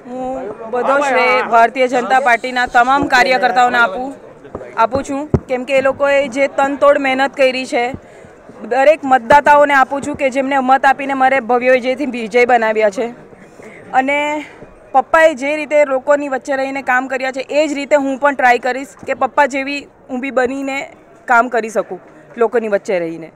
હું બધો શ્રેય ભારતીય જનતા પાર્ટીના તમામ કાર્યકર્તાઓને આપું છું, કેમ કે એ લોકોએ જે તનતોડ મહેનત કરી છે. દરેક મતદાતાઓને આપું છું કે જેમને મત આપીને મારે ભવ્ય વિજયથી વિજય બનાવ્યા છે. અને પપ્પાએ જે રીતે લોકોની વચ્ચે રહીને કામ કર્યા છે એ જ રીતે હું પણ ટ્રાય કરીશ કે પપ્પા જેવી હું બી બનીને કામ કરી શકું લોકોની વચ્ચે રહીને.